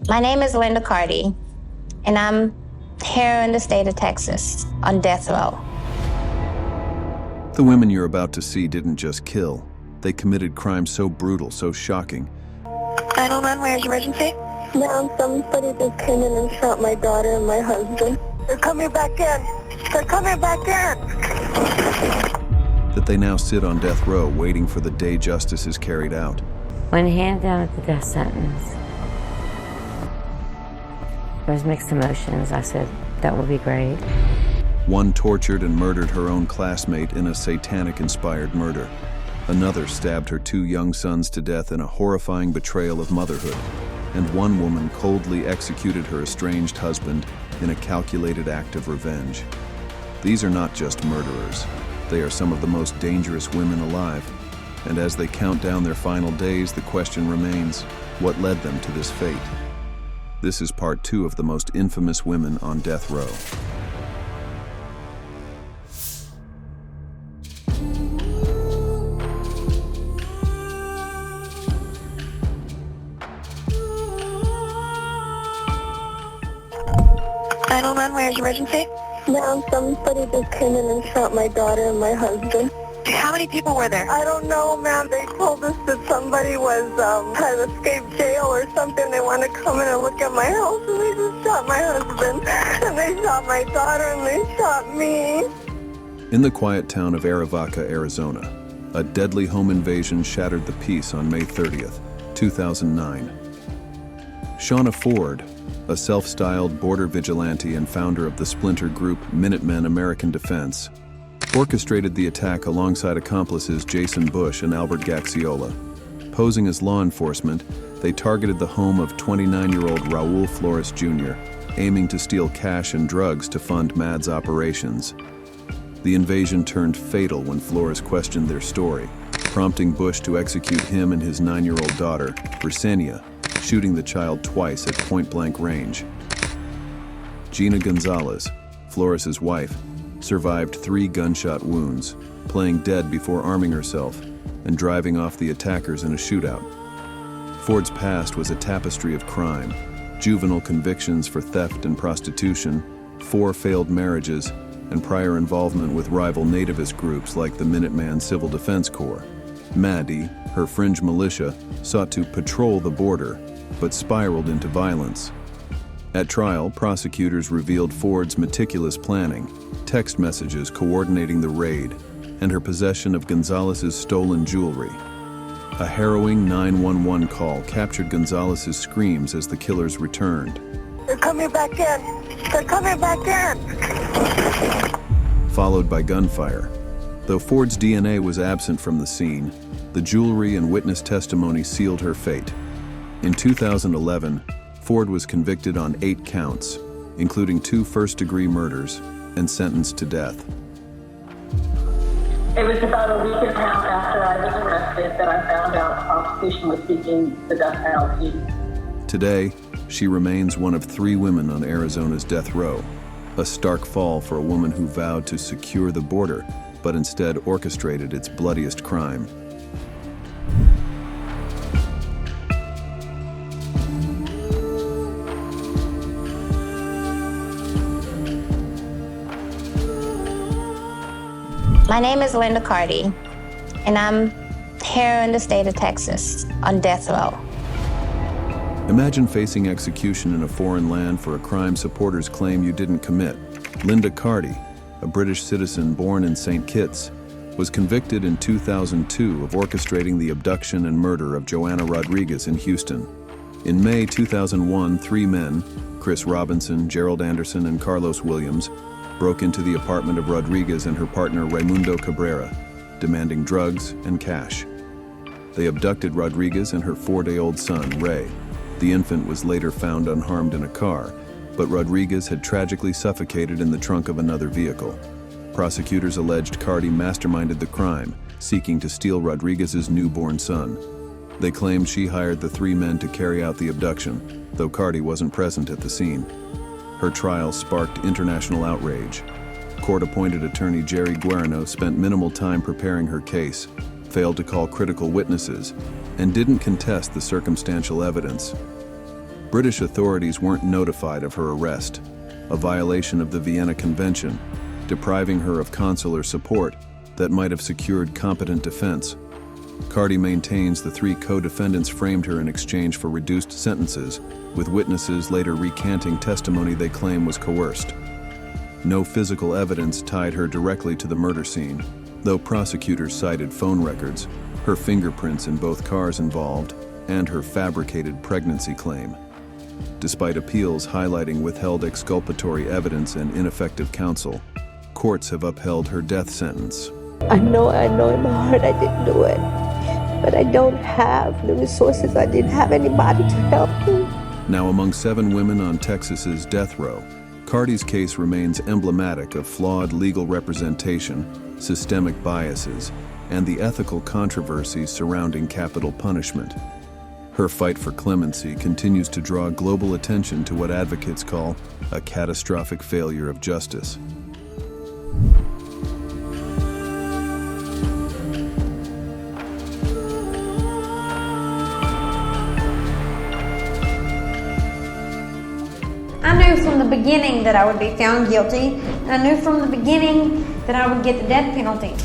My name is Linda Carty, and I'm here in the state of Texas on death row. The women you're about to see didn't just kill. They committed crimes so brutal, so shocking. 911, where's emergency? Ma'am, somebody just came in and shot my daughter and my husband. They're coming back in. They're coming back in. That they now sit on death row waiting for the day justice is carried out. When handed down at the death sentence, there was mixed emotions. I said, that would be great. One tortured and murdered her own classmate in a satanic-inspired murder. Another stabbed her two young sons to death in a horrifying betrayal of motherhood. And one woman coldly executed her estranged husband in a calculated act of revenge. These are not just murderers. They are some of the most dangerous women alive. And as they count down their final days, the question remains, what led them to this fate? This is part 2 of the most infamous women on death row. Where's emergency? Ma'am, somebody just came in and shot my daughter and my husband. How many people were there? I don't know, ma'am. They told us that somebody was had escaped jail or something. They want to come in and look at my house, and they just shot my husband, and they shot my daughter, and they shot me. In the quiet town of Arivaca, Arizona, a deadly home invasion shattered the peace on May 30th, 2009. Shauna Ford, a self-styled border vigilante and founder of the splinter group Minutemen American Defense, orchestrated the attack alongside accomplices Jason Bush and Albert Gaxiola. Posing as law enforcement, they targeted the home of 29-year-old Raul Flores Jr., aiming to steal cash and drugs to fund Mad's operations. The invasion turned fatal when Flores questioned their story, prompting Bush to execute him and his 9-year-old daughter, Brisenia, shooting the child twice at point-blank range. Gina Gonzalez, Flores' wife, survived 3 gunshot wounds, playing dead before arming herself and driving off the attackers in a shootout. Ford's past was a tapestry of crime: juvenile convictions for theft and prostitution, 4 failed marriages, and prior involvement with rival nativist groups like the Minuteman Civil Defense Corps. Maddie, her fringe militia, sought to patrol the border, but spiraled into violence. At trial, prosecutors revealed Ford's meticulous planning, text messages coordinating the raid, and her possession of Gonzalez's stolen jewelry. A harrowing 911 call captured Gonzalez's screams as the killers returned. They're coming back in. They're coming back in. Followed by gunfire. Though Ford's DNA was absent from the scene, the jewelry and witness testimony sealed her fate. In 2011, Ford was convicted on 8 counts, including 2 first-degree murders, and sentenced to death. It was about a week and a half after I was arrested that I found out the prosecution was seeking the death penalty. Today, she remains one of 3 women on Arizona's death row, a stark fall for a woman who vowed to secure the border, but instead orchestrated its bloodiest crime. My name is Linda Carty, and I'm here in the state of Texas on death row. Imagine facing execution in a foreign land for a crime supporters claim you didn't commit. Linda Carty, a British citizen born in St. Kitts, was convicted in 2002 of orchestrating the abduction and murder of Joanna Rodriguez in Houston. In May 2001, 3 men, Chris Robinson, Gerald Anderson, and Carlos Williams, broke into the apartment of Rodriguez and her partner Raimundo Cabrera, demanding drugs and cash. They abducted Rodriguez and her 4-day-old son, Ray. The infant was later found unharmed in a car, but Rodriguez had tragically suffocated in the trunk of another vehicle. Prosecutors alleged Carty masterminded the crime, seeking to steal Rodriguez's newborn son. They claimed she hired the 3 men to carry out the abduction, though Carty wasn't present at the scene. Her trial sparked international outrage. Court-appointed attorney Jerry Guarino spent minimal time preparing her case, failed to call critical witnesses, and didn't contest the circumstantial evidence. British authorities weren't notified of her arrest, a violation of the Vienna Convention, depriving her of consular support that might have secured competent defense. Carty maintains the 3 co-defendants framed her in exchange for reduced sentences, with witnesses later recanting testimony they claim was coerced. No physical evidence tied her directly to the murder scene, though prosecutors cited phone records, her fingerprints in both cars involved, and her fabricated pregnancy claim. Despite appeals highlighting withheld exculpatory evidence and ineffective counsel, courts have upheld her death sentence. I know in my heart I didn't do it, but I don't have the resources. I didn't have anybody to help me. Now among 7 women on Texas's death row, Carty's case remains emblematic of flawed legal representation, systemic biases, and the ethical controversies surrounding capital punishment. Her fight for clemency continues to draw global attention to what advocates call a catastrophic failure of justice. I knew from the beginning that I would be found guilty. I knew from the beginning that I would get the death penalty.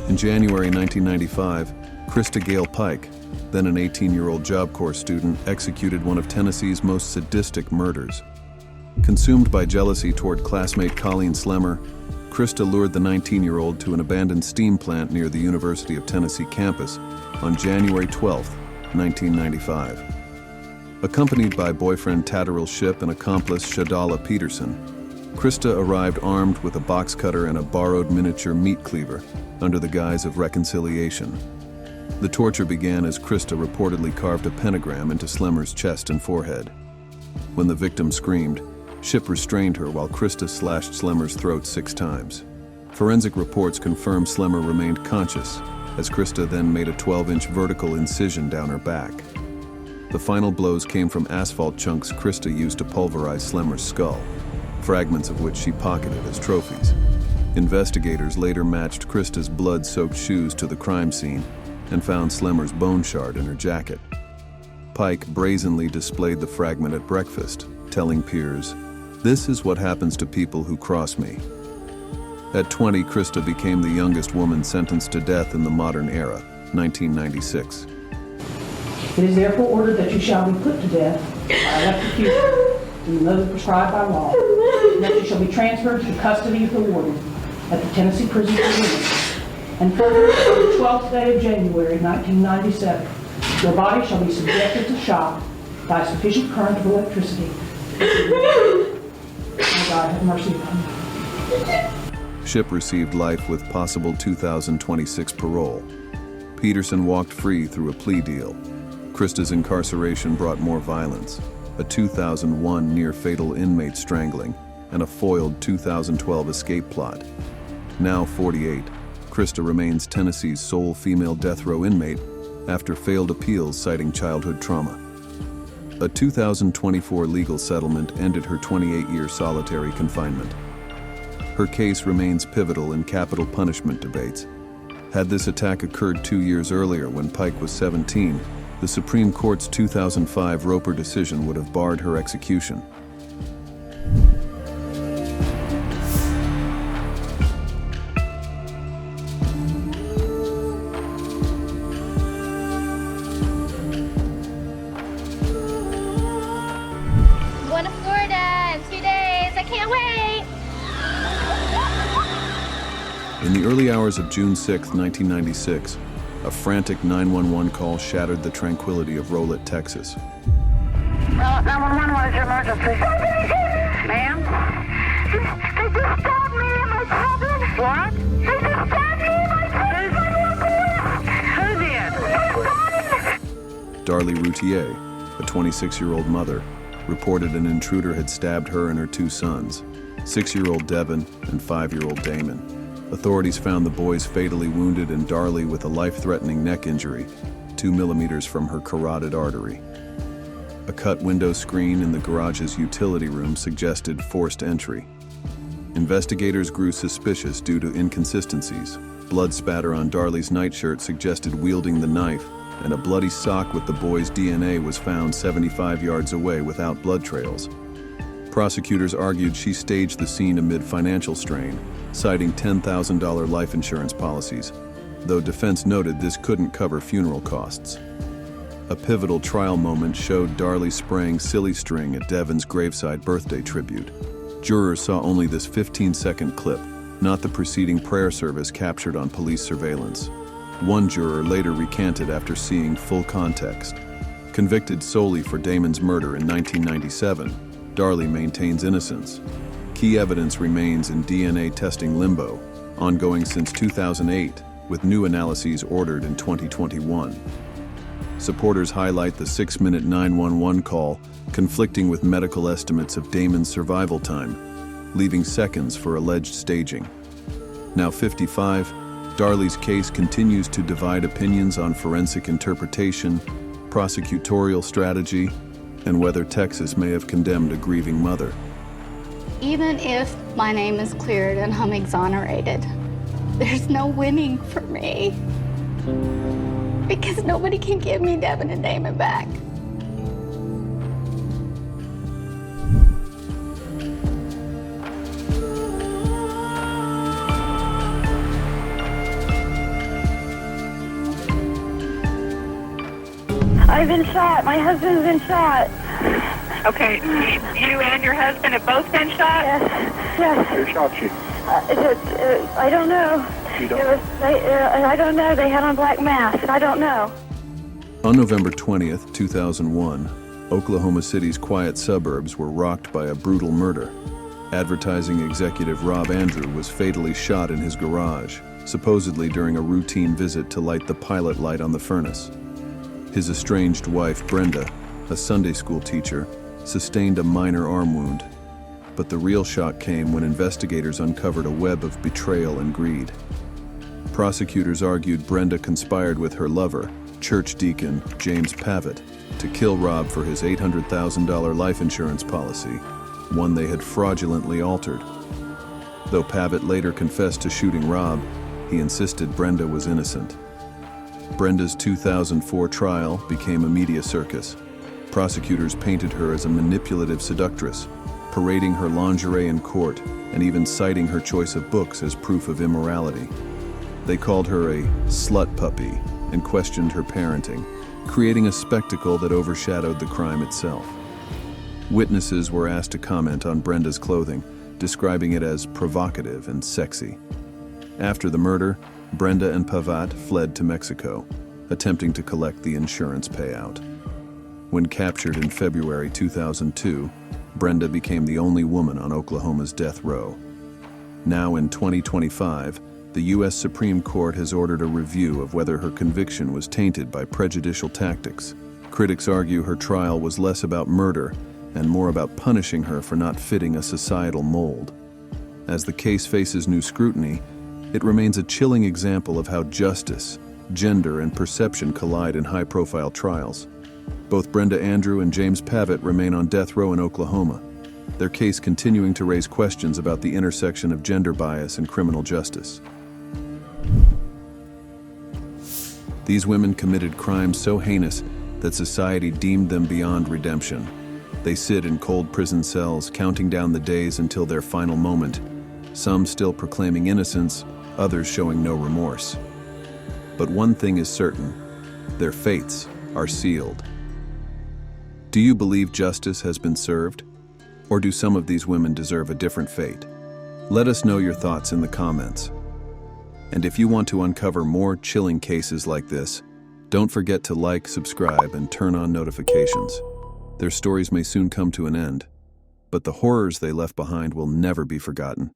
In January 1995, Krista Gale Pike, then an 18-year-old Job Corps student, executed one of Tennessee's most sadistic murders. Consumed by jealousy toward classmate Colleen Slemmer, Krista lured the 19-year-old to an abandoned steam plant near the University of Tennessee campus on January 12, 1995. Accompanied by boyfriend Tatterell Shipp and accomplice Shadala Peterson, Krista arrived armed with a box cutter and a borrowed miniature meat cleaver under the guise of reconciliation. The torture began as Krista reportedly carved a pentagram into Slemmer's chest and forehead. When the victim screamed, Shipp restrained her while Krista slashed Slemmer's throat 6 times. Forensic reports confirm Slemmer remained conscious, as Krista then made a 12-inch vertical incision down her back. The final blows came from asphalt chunks Krista used to pulverize Slemmer's skull, fragments of which she pocketed as trophies. Investigators later matched Krista's blood-soaked shoes to the crime scene and found Slemmer's bone shard in her jacket. Pike brazenly displayed the fragment at breakfast, telling peers, "This is what happens to people who cross me." At 20, Krista became the youngest woman sentenced to death in the modern era, 1996. It is therefore ordered that you shall be put to death by electrocution in the mode prescribed by law, and that you shall be transferred to the custody of the warden at the Tennessee Prison for Women. And further, on the 12th day of January 1997, your body shall be subjected to shock by sufficient current of electricity. May God have mercy upon you. Shipp received life with possible 2026 parole. Peterson walked free through a plea deal. Krista's incarceration brought more violence, a 2001 near-fatal inmate strangling, and a foiled 2012 escape plot. Now 48, Krista remains Tennessee's sole female death row inmate after failed appeals citing childhood trauma. A 2024 legal settlement ended her 28-year solitary confinement. Her case remains pivotal in capital punishment debates. Had this attack occurred 2 years earlier when Pike was 17, the Supreme Court's 2005 Roper decision would have barred her execution. Going to Florida in 2 days. I can't wait. In the early hours of June 6, 1996, a frantic 911 call shattered the tranquility of Rolette, Texas. 911, what is your emergency? Ma'am? They just stabbed me and my children. What? They just stabbed me and my children. Who did? Darlie Routier, a 26-year-old mother, reported an intruder had stabbed her and her 2 sons, 6-year-old Devin and 5-year-old Damon. Authorities found the boys fatally wounded and Darlie with a life-threatening neck injury, 2 millimeters from her carotid artery. A cut window screen in the garage's utility room suggested forced entry. Investigators grew suspicious due to inconsistencies. Blood spatter on Darlie's nightshirt suggested wielding the knife, and a bloody sock with the boy's DNA was found 75 yards away without blood trails. Prosecutors argued she staged the scene amid financial strain, citing $10,000 life insurance policies, though defense noted this couldn't cover funeral costs. A pivotal trial moment showed Darlie spraying silly string at Devon's graveside birthday tribute. Jurors saw only this 15-second clip, not the preceding prayer service captured on police surveillance. One juror later recanted after seeing full context. Convicted solely for Damon's murder in 1997, Darlie maintains innocence. Key evidence remains in DNA testing limbo, ongoing since 2008, with new analyses ordered in 2021. Supporters highlight the 6-minute 911 call, conflicting with medical estimates of Damon's survival time, leaving seconds for alleged staging. Now 55, Darlie's case continues to divide opinions on forensic interpretation, prosecutorial strategy, and whether Texas may have condemned a grieving mother. Even if my name is cleared and I'm exonerated, there's no winning for me. Because nobody can give me Devon and Damon back. I've been shot. My husband's been shot. Okay, you and your husband have both been shot? Yes. Who shot you? I don't know. You don't? I don't know. They had on black masks. I don't know. On November 20th, 2001, Oklahoma City's quiet suburbs were rocked by a brutal murder. Advertising executive Rob Andrew was fatally shot in his garage, supposedly during a routine visit to light the pilot light on the furnace. His estranged wife, Brenda, a Sunday school teacher, sustained a minor arm wound. But the real shock came when investigators uncovered a web of betrayal and greed. Prosecutors argued Brenda conspired with her lover, church deacon James Pavitt, to kill Rob for his $800,000 life insurance policy, one they had fraudulently altered. Though Pavitt later confessed to shooting Rob, he insisted Brenda was innocent. Brenda's 2004 trial became a media circus. Prosecutors painted her as a manipulative seductress, parading her lingerie in court and even citing her choice of books as proof of immorality. They called her a slut puppy and questioned her parenting, creating a spectacle that overshadowed the crime itself. Witnesses were asked to comment on Brenda's clothing, describing it as provocative and sexy. After the murder, Brenda and Pavitt fled to Mexico, attempting to collect the insurance payout. When captured in February 2002, Brenda became the only woman on Oklahoma's death row. Now in 2025, the U.S. Supreme Court has ordered a review of whether her conviction was tainted by prejudicial tactics. Critics argue her trial was less about murder and more about punishing her for not fitting a societal mold. As the case faces new scrutiny, it remains a chilling example of how justice, gender, and perception collide in high-profile trials. Both Brenda Andrew and James Pavitt remain on death row in Oklahoma, their case continuing to raise questions about the intersection of gender bias and criminal justice. These women committed crimes so heinous that society deemed them beyond redemption. They sit in cold prison cells, counting down the days until their final moment, some still proclaiming innocence, others showing no remorse. But one thing is certain: their fates are sealed. Do you believe justice has been served? Or do some of these women deserve a different fate? Let us know your thoughts in the comments. And if you want to uncover more chilling cases like this, don't forget to like, subscribe, and turn on notifications. Their stories may soon come to an end, but the horrors they left behind will never be forgotten.